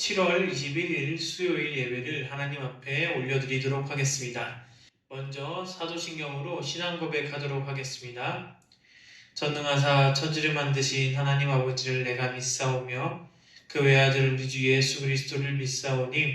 7월 21일 수요일 예배를 하나님 앞에 올려드리도록 하겠습니다. 먼저 사도신경으로 신앙 고백하도록 하겠습니다. 전능하사 천지를 만드신 하나님 아버지를 내가 믿사오며 그 외아들 우리 주 예수 그리스도를 믿사오니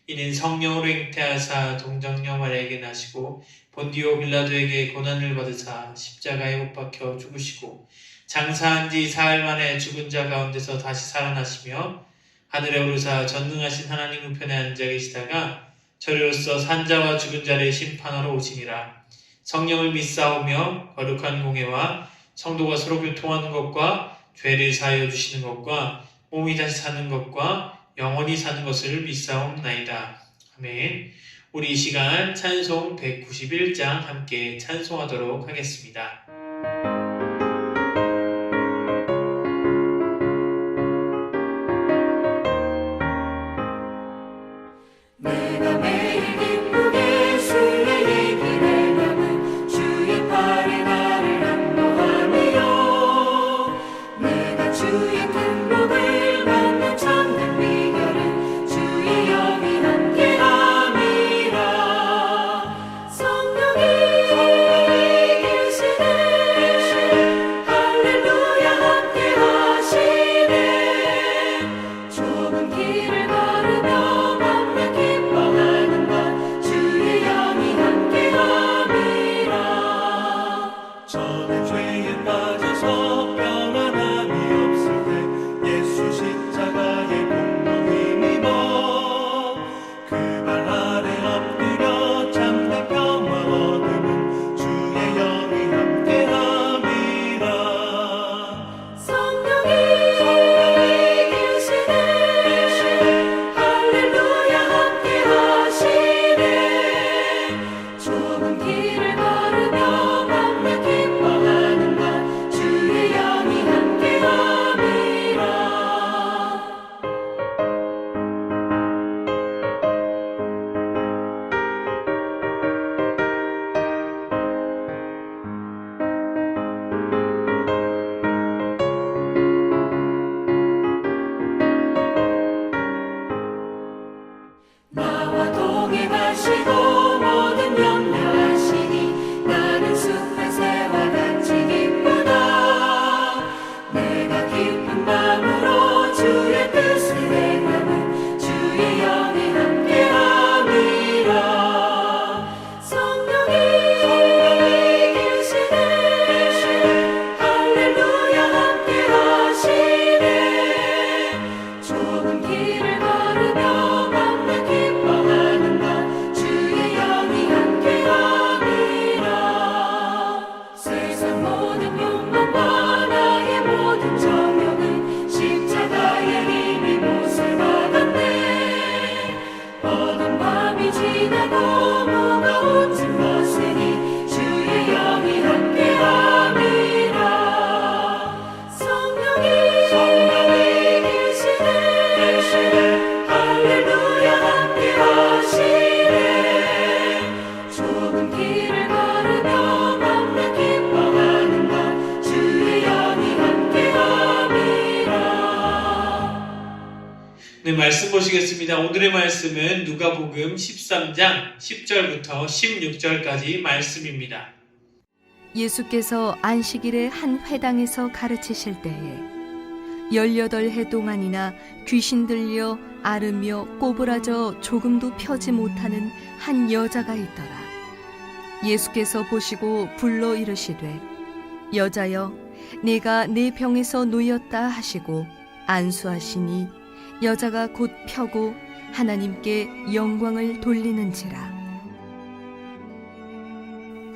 이는 성령으로 잉태하사 동정녀 마리아에게 나시고 본디오 빌라도에게 고난을 받으사 십자가에 못 박혀 죽으시고 장사한 지 사흘 만에 죽은 자 가운데서 다시 살아나시며 하늘에 오르사 전능하신 하나님 우편에 앉아 계시다가 저리로서 산자와 죽은 자를 심판하러 오시니라. 성령을 믿사오며 거룩한 공회와 성도가 서로 교통하는 것과 죄를 사하여 주시는 것과 몸이 다시 사는 것과 영원히 사는 것을 믿사옵나이다. 아멘. 우리 이 시간 찬송 191장 함께 찬송하도록 하겠습니다. 내가 매일 기쁘게 주의 길을 가면 주의 팔에 나를 안보하며 내가 주의 큰 복을 받는 참된 비결은 주의 영이 함께함이라. 성령이 계시네 할렐루야 함께하시네. 좁은 길을 걸으며 저는 죄에 빠져서 평안함이 없을 때 예수 십자가의 공로 힘입어 그 발 아래 엎드려 참된 평화 얻으면 주의 영이 함께함이라. 성령이 계시네 할렐루야 함께하시네. 좁은 길을 걸으며 나와 동행하시고 모든 염려하시니 나는 숲의 새와 같이 기쁘다. 내가 기쁜 마음으로 주의 뜻을 행하면 주의 영이 함께함이라. 성령이 계시네 할렐루야 함께하시네. 좁은 길을 걸으며 세상 모든 욕망과 나의 모든 정욕은 십자가의 힘이 못을 받았네. 어두운 밤이 지나고 무거운 짐 벗으니 주의 영이 함께함이라. 성령이 계시네 할렐루야 함께하시네. 좁은 길을 걸으며 네, 말씀 보시겠습니다. 오늘의 말씀은 누가복음 13장 10절부터 16절까지 말씀입니다. 예수께서 안식일에 한 회당에서 가르치실 때에 18해 동안이나 귀신 들려 앓으며 꼬부라져 조금도 펴지 못하는 한 여자가 있더라. 예수께서 보시고 불러 이르시되 여자여 내가 내 병에서 놓였다 하시고 안수하시니 여자가 곧 펴고 하나님께 영광을 돌리는지라.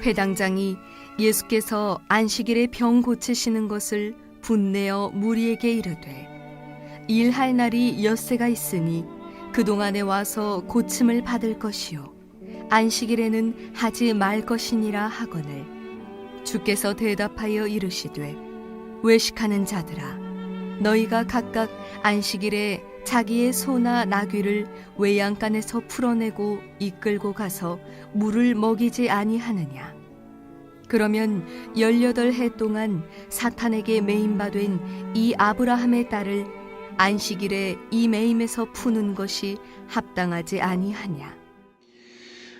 회당장이 예수께서 안식일에 병 고치시는 것을 분내어 무리에게 이르되 일할 날이 엿새가 있으니 그동안에 와서 고침을 받을 것이요 안식일에는 하지 말 것이니라 하거늘 주께서 대답하여 이르시되 외식하는 자들아 너희가 각각 안식일에 자기의 소나 나귀를 외양간에서 풀어내고 이끌고 가서 물을 먹이지 아니하느냐. 그러면 18해 동안 사탄에게 매인바 된 이 아브라함의 딸을 안식일에 이 매임에서 푸는 것이 합당하지 아니하냐.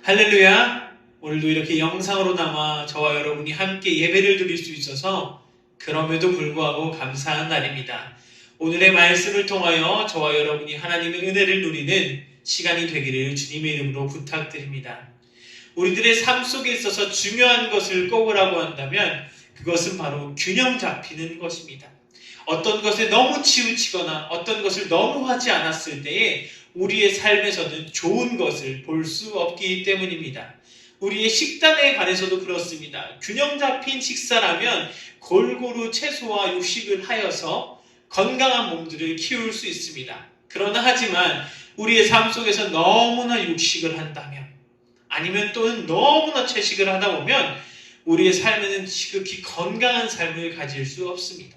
할렐루야! 오늘도 이렇게 영상으로나마 저와 여러분이 함께 예배를 드릴 수 있어서 그럼에도 불구하고 감사한 날입니다. 오늘의 말씀을 통하여 저와 여러분이 하나님의 은혜를 누리는 시간이 되기를 주님의 이름으로 부탁드립니다. 우리들의 삶 속에 있어서 중요한 것을 꼽으라고 한다면 그것은 바로 균형 잡히는 것입니다. 어떤 것에 너무 치우치거나 어떤 것을 너무 하지 않았을 때에 우리의 삶에서는 좋은 것을 볼 수 없기 때문입니다. 우리의 식단에 관해서도 그렇습니다. 균형 잡힌 식사라면 골고루 채소와 육식을 하여서 건강한 몸들을 키울 수 있습니다. 그러나 하지만 우리의 삶 속에서 너무나 육식을 한다면 아니면 또는 너무나 채식을 하다 보면 우리의 삶에는 지극히 건강한 삶을 가질 수 없습니다.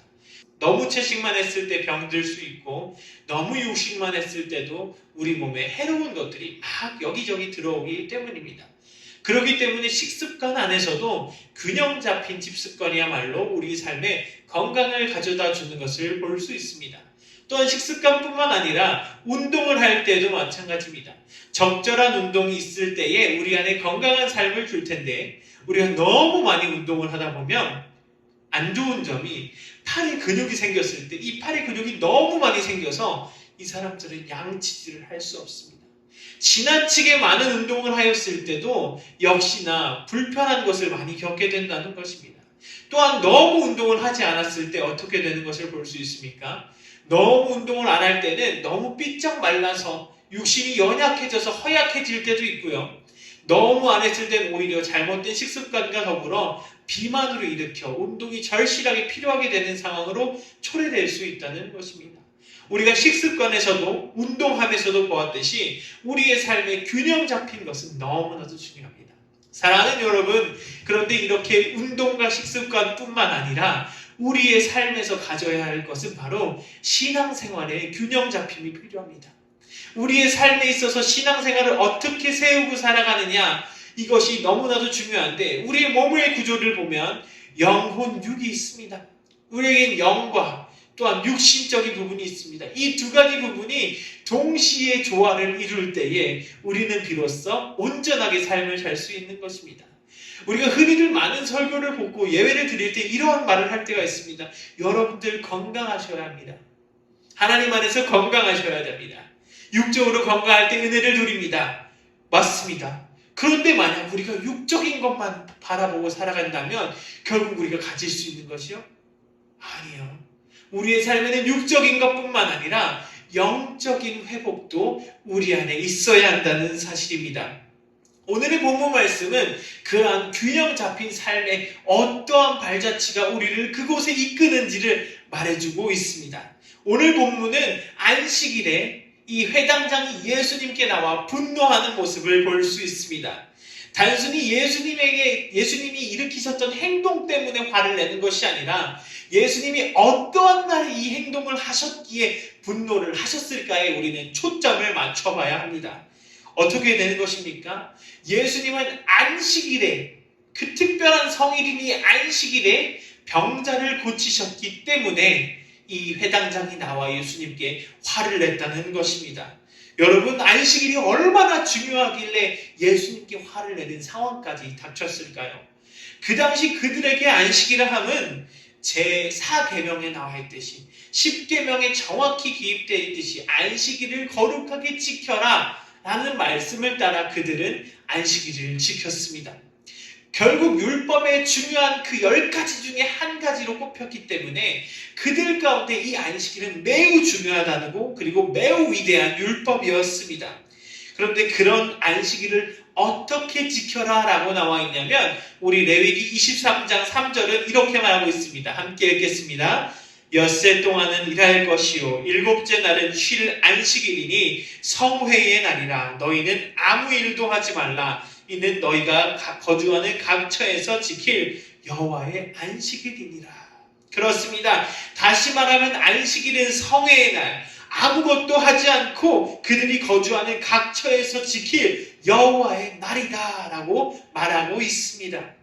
너무 채식만 했을 때 병들 수 있고 너무 육식만 했을 때도 우리 몸에 해로운 것들이 막 여기저기 들어오기 때문입니다. 그렇기 때문에 식습관 안에서도 균형 잡힌 집습관이야말로 우리 삶에 건강을 가져다 주는 것을 볼 수 있습니다. 또한 식습관뿐만 아니라 운동을 할 때도 마찬가지입니다. 적절한 운동이 있을 때에 우리 안에 건강한 삶을 줄 텐데 우리가 너무 많이 운동을 하다 보면 안 좋은 점이 팔에 근육이 생겼을 때 이 팔에 근육이 너무 많이 생겨서 이 사람들은 양치질을 할 수 없습니다. 지나치게 많은 운동을 하였을 때도 역시나 불편한 것을 많이 겪게 된다는 것입니다. 또한 너무 운동을 하지 않았을 때 어떻게 되는 것을 볼 수 있습니까? 너무 운동을 안 할 때는 너무 삐쩍 말라서 육신이 연약해져서 허약해질 때도 있고요. 너무 안 했을 때는 오히려 잘못된 식습관과 더불어 비만으로 일으켜 운동이 절실하게 필요하게 되는 상황으로 초래될 수 있다는 것입니다. 우리가 식습관에서도 운동하면서도 보았듯이 우리의 삶에 균형 잡힌 것은 너무나도 중요합니다. 사랑하는 여러분, 그런데 이렇게 운동과 식습관뿐만 아니라 우리의 삶에서 가져야 할 것은 바로 신앙생활의 균형 잡힘이 필요합니다. 우리의 삶에 있어서 신앙생활을 어떻게 세우고 살아가느냐, 이것이 너무나도 중요한데 우리의 몸의 구조를 보면 영혼, 육이 있습니다. 우리에겐 영과 또한 육신적인 부분이 있습니다. 이 두 가지 부분이 동시에 조화를 이룰 때에 우리는 비로소 온전하게 삶을 살 수 있는 것입니다. 우리가 흔히들 많은 설교를 보고 예배를 드릴 때 이러한 말을 할 때가 있습니다. 여러분들 건강하셔야 합니다. 하나님 안에서 건강하셔야 됩니다. 육적으로 건강할 때 은혜를 누립니다. 맞습니다. 그런데 만약 우리가 육적인 것만 바라보고 살아간다면 결국 우리가 가질 수 있는 것이요? 아니요. 우리의 삶에는 육적인 것뿐만 아니라 영적인 회복도 우리 안에 있어야 한다는 사실입니다. 오늘의 본문 말씀은 그러한 균형 잡힌 삶의 어떠한 발자취가 우리를 그곳에 이끄는지를 말해주고 있습니다. 오늘 본문은 안식일에 이 회당장이 예수님께 나와 분노하는 모습을 볼 수 있습니다. 단순히 예수님이 일으키셨던 행동 때문에 화를 내는 것이 아니라 예수님이 어떠한 날에 이 행동을 하셨기에 분노를 하셨을까에 우리는 초점을 맞춰봐야 합니다. 어떻게 되는 것입니까? 예수님은 안식일에, 그 특별한 성일인 이 안식일에 병자를 고치셨기 때문에 이 회당장이 나와 예수님께 화를 냈다는 것입니다. 여러분, 안식일이 얼마나 중요하길래 예수님께 화를 내는 상황까지 닥쳤을까요? 그 당시 그들에게 안식일을 함은 제4계명에 나와 있듯이 10계명에 정확히 기입되어 있듯이 안식일을 거룩하게 지켜라 라는 말씀을 따라 그들은 안식일을 지켰습니다. 결국 율법의 중요한 그 10가지 중에 한 가지로 꼽혔기 때문에 그들 가운데 이 안식일은 매우 중요하다고 그리고 매우 위대한 율법이었습니다. 그런데 그런 안식일을 어떻게 지켜라 라고 나와 있냐면 우리 레위기 23장 3절은 이렇게 말하고 있습니다. 함께 읽겠습니다. 엿새 동안은 일할 것이요 일곱째 날은 쉴 안식일이니 성회의 날이라. 너희는 아무 일도 하지 말라. 이는 너희가 거주하는 각처에서 지킬 여호와의 안식일이니라. 그렇습니다. 다시 말하면 안식일은 성회의 날, 아무것도 하지 않고 그들이 거주하는 각처에서 지킬 여호와의 날이다 라고 말하고 있습니다.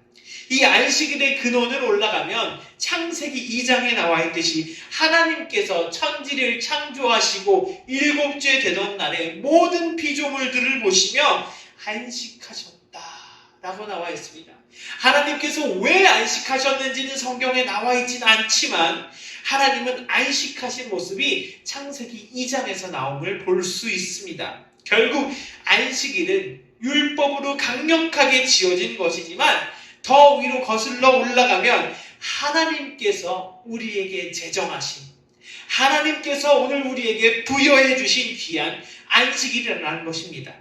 이 안식일의 근원을 올라가면 창세기 2장에 나와 있듯이 하나님께서 천지를 창조하시고 7주에 되던 날에 모든 피조물들을 보시며 안식하셨다라고 나와 있습니다. 하나님께서 왜 안식하셨는지는 성경에 나와 있진 않지만 하나님은 안식하신 모습이 창세기 2장에서 나옴을 볼 수 있습니다. 결국 안식일은 율법으로 강력하게 지어진 것이지만 더 위로 거슬러 올라가면 하나님께서 우리에게 제정하신, 하나님께서 오늘 우리에게 부여해 주신 귀한 안식일이라는 것입니다.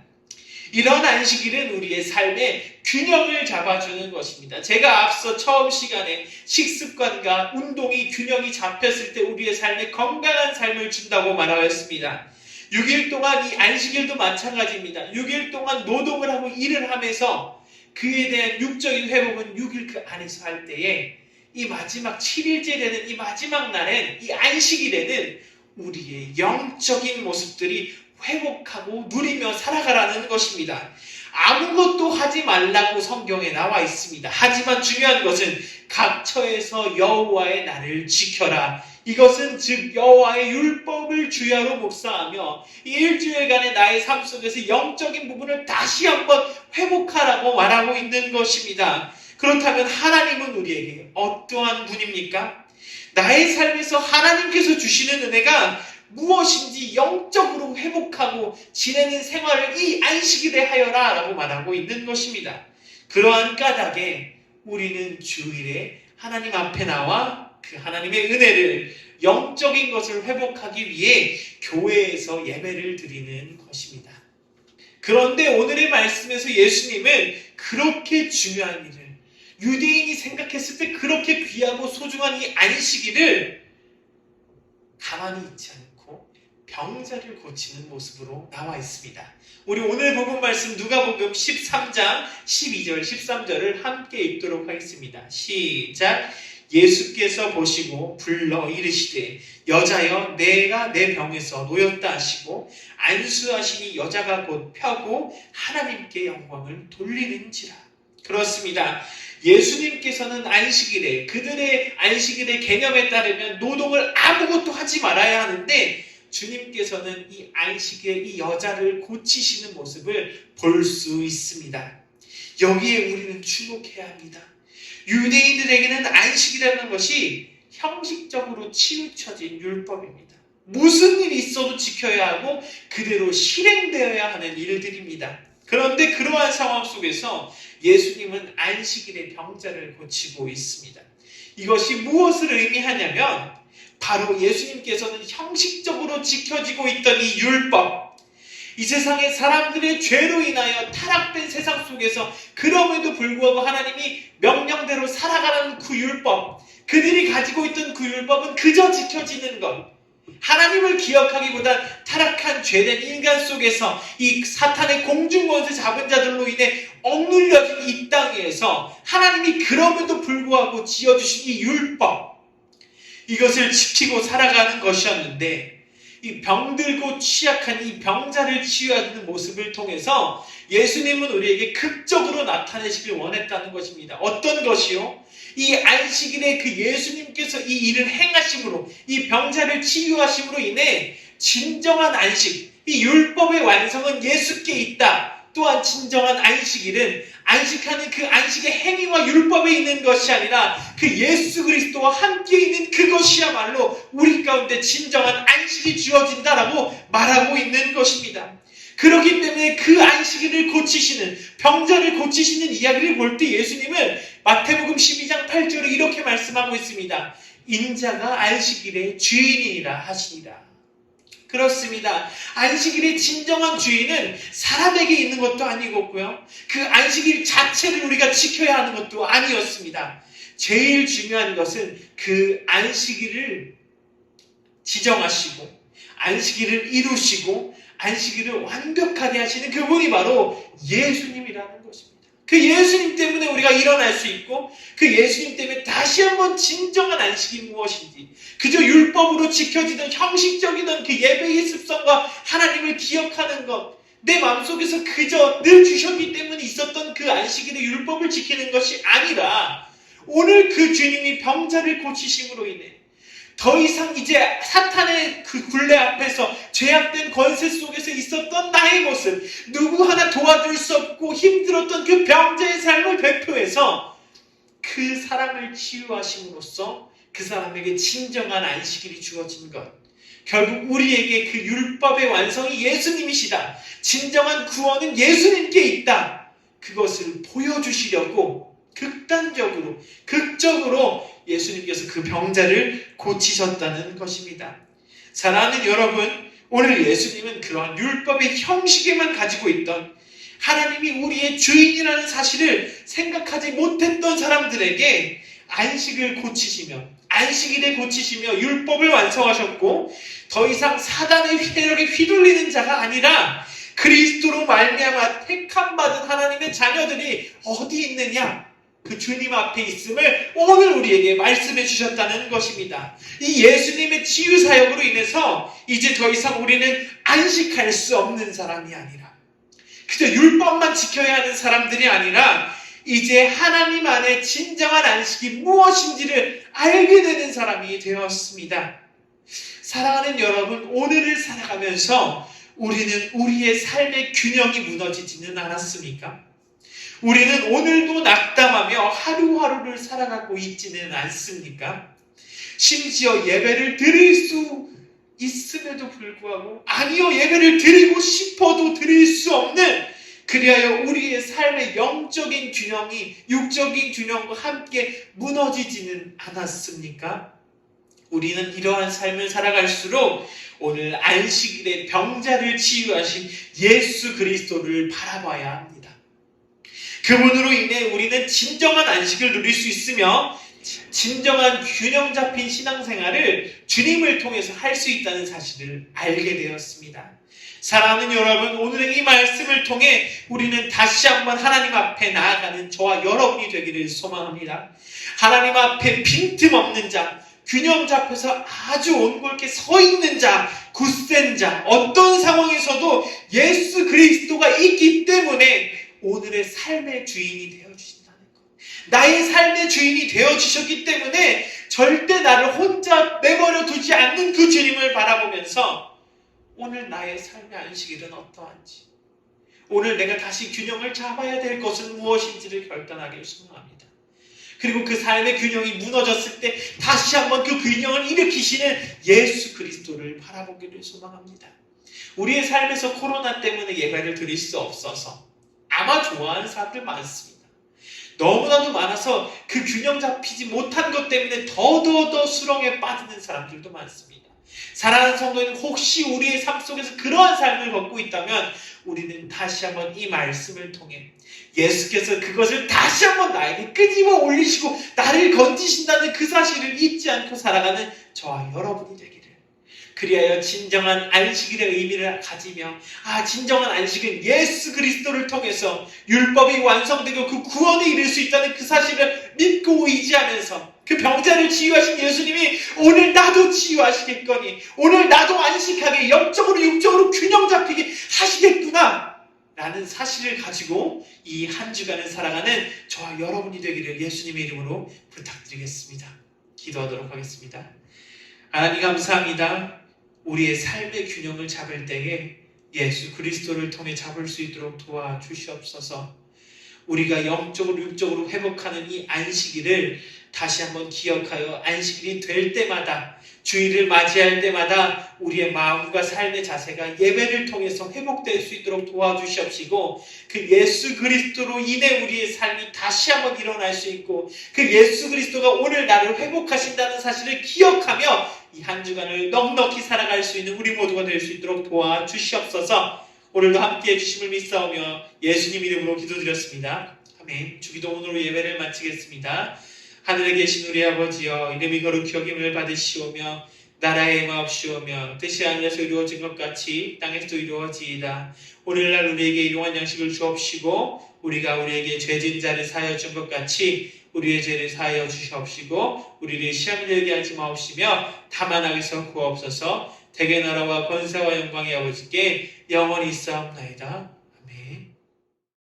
이런 안식일은 우리의 삶에 균형을 잡아주는 것입니다. 제가 앞서 처음 시간에 식습관과 운동이 균형이 잡혔을 때 우리의 삶에 건강한 삶을 준다고 말하였습니다. 6일 동안 이 안식일도 마찬가지입니다. 6일 동안 노동을 하고 일을 하면서 그에 대한 육적인 회복은 6일 그 안에서 할 때에 이 마지막 7일째 되는 이 마지막 날엔, 이 안식일에는 우리의 영적인 모습들이 회복하고 누리며 살아가라는 것입니다. 아무것도 하지 말라고 성경에 나와 있습니다. 하지만 중요한 것은 각처에서 여호와의 날을 지켜라. 이것은 즉 여호와의 율법을 주야로 묵상하며 이 일주일간의 나의 삶 속에서 영적인 부분을 다시 한번 회복하라고 말하고 있는 것입니다. 그렇다면 하나님은 우리에게 어떠한 분입니까? 나의 삶에서 하나님께서 주시는 은혜가 무엇인지 영적으로 회복하고 지내는 생활을 이 안식일에 하여라 라고 말하고 있는 것입니다. 그러한 까닭에 우리는 주일에 하나님 앞에 나와 그 하나님의 은혜를, 영적인 것을 회복하기 위해 교회에서 예배를 드리는 것입니다. 그런데 오늘의 말씀에서 예수님은 그렇게 중요한 일을, 유대인이 생각했을 때 그렇게 귀하고 소중한 이 안식일을 가만히 있지 않고 병자를 고치는 모습으로 나와 있습니다. 우리 오늘 복음 말씀 누가복음 13장 12절 13절을 함께 읽도록 하겠습니다. 시작. 예수께서 보시고 불러 이르시되 여자여 내가 내 병에서 놓였다 하시고 안수하시니 여자가 곧 펴고 하나님께 영광을 돌리는지라. 그렇습니다. 예수님께서는 안식일에, 그들의 안식일의 개념에 따르면 노동을 아무것도 하지 말아야 하는데 주님께서는 이 안식일에 이 여자를 고치시는 모습을 볼 수 있습니다. 여기에 우리는 주목해야 합니다. 유대인들에게는 안식이라는 것이 형식적으로 치우쳐진 율법입니다. 무슨 일이 있어도 지켜야 하고 그대로 실행되어야 하는 일들입니다. 그런데 그러한 상황 속에서 예수님은 안식일에 병자를 고치고 있습니다. 이것이 무엇을 의미하냐면 바로 예수님께서는 형식적으로 지켜지고 있던 이 율법, 이 세상의 사람들의 죄로 인하여 타락된 세상 속에서 그럼에도 불구하고 하나님이 명령대로 살아가는 그 율법, 그들이 가지고 있던 그 율법은 그저 지켜지는 것, 하나님을 기억하기보다 타락한 죄된 인간 속에서 이 사탄의 공중권세 잡은 자들로 인해 억눌려진 이 땅에서 하나님이 그럼에도 불구하고 지어주신 이 율법, 이것을 지키고 살아가는 것이었는데 이 병들고 취약한 이 병자를 치유하는 모습을 통해서 예수님은 우리에게 극적으로 나타내시길 원했다는 것입니다. 어떤 것이요? 이 안식일에 그 예수님께서 이 일을 행하심으로, 이 병자를 치유하심으로 인해 진정한 안식, 이 율법의 완성은 예수께 있다. 또한 진정한 안식일은 안식하는 그 안식의 행위와 율법에 있는 것이 아니라 그 예수 그리스도와 함께 있는 그것이야말로 우리 가운데 진정한 안식이 주어진다라고 말하고 있는 것입니다. 그렇기 때문에 그 안식일을 고치시는, 병자를 고치시는 이야기를 볼 때 예수님은 마태복음 12장 8절에 이렇게 말씀하고 있습니다. 인자가 안식일의 주인이라 하시니라. 그렇습니다. 안식일의 진정한 주인은 사람에게 있는 것도 아니고요. 그 안식일 자체를 우리가 지켜야 하는 것도 아니었습니다. 제일 중요한 것은 그 안식일을 지정하시고 안식일을 이루시고 안식일을 완벽하게 하시는 그분이 바로 예수님이라는 것입니다. 그 예수님 때문에 우리가 일어날 수 있고 그 예수님 때문에 다시 한번 진정한 안식이 무엇인지, 그저 율법으로 지켜지던 형식적이던 그 예배의 습성과 하나님을 기억하는 것, 내 마음속에서 그저 늘 주셨기 때문에 있었던 그 안식일의 율법을 지키는 것이 아니라 오늘 그 주님이 병자를 고치심으로 인해 더 이상 이제 사탄의 그 굴레 앞에서 죄악된 권세 속에서 있었던 나의 모습, 누구 하나 도와줄 수 없고 힘들었던 그 병자의 삶을 대표해서 그 사람을 치유하심으로써 그 사람에게 진정한 안식일이 주어진 것. 결국 우리에게 그 율법의 완성이 예수님이시다. 진정한 구원은 예수님께 있다. 그것을 보여주시려고 극적으로 예수님께서 그 병자를 고치셨다는 것입니다. 사랑하는 여러분, 오늘 예수님은 그러한 율법의 형식에만 가지고 있던 하나님이 우리의 주인이라는 사실을 생각하지 못했던 사람들에게 안식일에 고치시며 율법을 완성하셨고 더 이상 사단의 세력에 휘둘리는 자가 아니라 그리스도로 말미암아 택함 받은 하나님의 자녀들이 어디 있느냐? 그 주님 앞에 있음을 오늘 우리에게 말씀해 주셨다는 것입니다. 이 예수님의 치유 사역으로 인해서 이제 더 이상 우리는 안식할 수 없는 사람이 아니라 그저 율법만 지켜야 하는 사람들이 아니라 이제 하나님 안에 진정한 안식이 무엇인지를 알게 되는 사람이 되었습니다. 사랑하는 여러분, 오늘을 살아가면서 우리는 우리의 삶의 균형이 무너지지는 않았습니까? 우리는 오늘도 낙담하며 하루하루를 살아가고 있지는 않습니까? 심지어 예배를 드릴 수 있음에도 불구하고 아니요, 예배를 드리고 싶어도 드릴 수 없는, 그리하여 우리의 삶의 영적인 균형이 육적인 균형과 함께 무너지지는 않았습니까? 우리는 이러한 삶을 살아갈수록 오늘 안식일의 병자를 치유하신 예수 그리스도를 바라봐야 합니다. 그분으로 인해 우리는 진정한 안식을 누릴 수 있으며 진정한 균형 잡힌 신앙생활을 주님을 통해서 할 수 있다는 사실을 알게 되었습니다. 사랑하는 여러분, 오늘의 이 말씀을 통해 우리는 다시 한번 하나님 앞에 나아가는 저와 여러분이 되기를 소망합니다. 하나님 앞에 빈틈없는 자, 균형 잡혀서 아주 온골게 서 있는 자, 굳센 자, 어떤 상황에서도 예수 그리스도가 있기 때문에 오늘의 삶의 주인이 되어주신다는 것. 나의 삶의 주인이 되어주셨기 때문에 절대 나를 혼자 내버려 두지 않는 그 주님을 바라보면서 오늘 나의 삶의 안식일은 어떠한지, 오늘 내가 다시 균형을 잡아야 될 것은 무엇인지를 결단하기를 소망합니다. 그리고 그 삶의 균형이 무너졌을 때 다시 한번 그 균형을 일으키시는 예수 그리스도를 바라보기를 소망합니다. 우리의 삶에서 코로나 때문에 예배를 드릴 수 없어서 아마 좋아하는 사람들 많습니다. 너무나도 많아서 그 균형 잡히지 못한 것 때문에 더더더 수렁에 빠지는 사람들도 많습니다. 사랑하는 성도님, 혹시 우리의 삶 속에서 그러한 삶을 걷고 있다면 우리는 다시 한번 이 말씀을 통해 예수께서 그것을 다시 한번 나에게 끄집어 올리시고 나를 건지신다는 그 사실을 잊지 않고 살아가는 저와 여러분이 되기를, 그리하여 진정한 안식일의 의미를 가지며 진정한 안식은 예수 그리스도를 통해서 율법이 완성되고 그 구원에 이를 수 있다는 그 사실을 믿고 의지하면서 그 병자를 치유하신 예수님이 오늘 나도 치유하시겠거니, 오늘 나도 안식하게 영적으로 육적으로 균형 잡히게 하시겠구나 라는 사실을 가지고 이 한 주간을 살아가는 저와 여러분이 되기를 예수님의 이름으로 부탁드리겠습니다. 기도하도록 하겠습니다. 하나님 감사합니다. 우리의 삶의 균형을 잡을 때에 예수 그리스도를 통해 잡을 수 있도록 도와주시옵소서. 우리가 영적으로 육적으로 회복하는 이 안식일을 다시 한번 기억하여 안식일이 될 때마다, 주일을 맞이할 때마다 우리의 마음과 삶의 자세가 예배를 통해서 회복될 수 있도록 도와주시옵시고, 그 예수 그리스도로 인해 우리의 삶이 다시 한번 일어날 수 있고 그 예수 그리스도가 오늘 나를 회복하신다는 사실을 기억하며 이 한 주간을 넉넉히 살아갈 수 있는 우리 모두가 될 수 있도록 도와주시옵소서. 오늘도 함께해 주심을 믿사오며 예수님 이름으로 기도드렸습니다. 아멘. 주기도문으로 예배를 마치겠습니다. 하늘에 계신 우리 아버지여, 이름이 거룩히 여김을 받으시오며 나라의 마옵시오며 뜻이 하늘에서 이루어진 것 같이 땅에서도 이루어지이다. 오늘날 우리에게 일용할 양식을 주옵시고 우리가 우리에게 죄진 자를 사하여 준 것 같이 우리의 죄를 사하여 주시옵시고 우리를 시험에 들게 하지 마옵시며 다만 악에서 구하옵소서. 대개 나라와 권세와 영광이 아버지께 영원히 있사옵나이다. 아멘.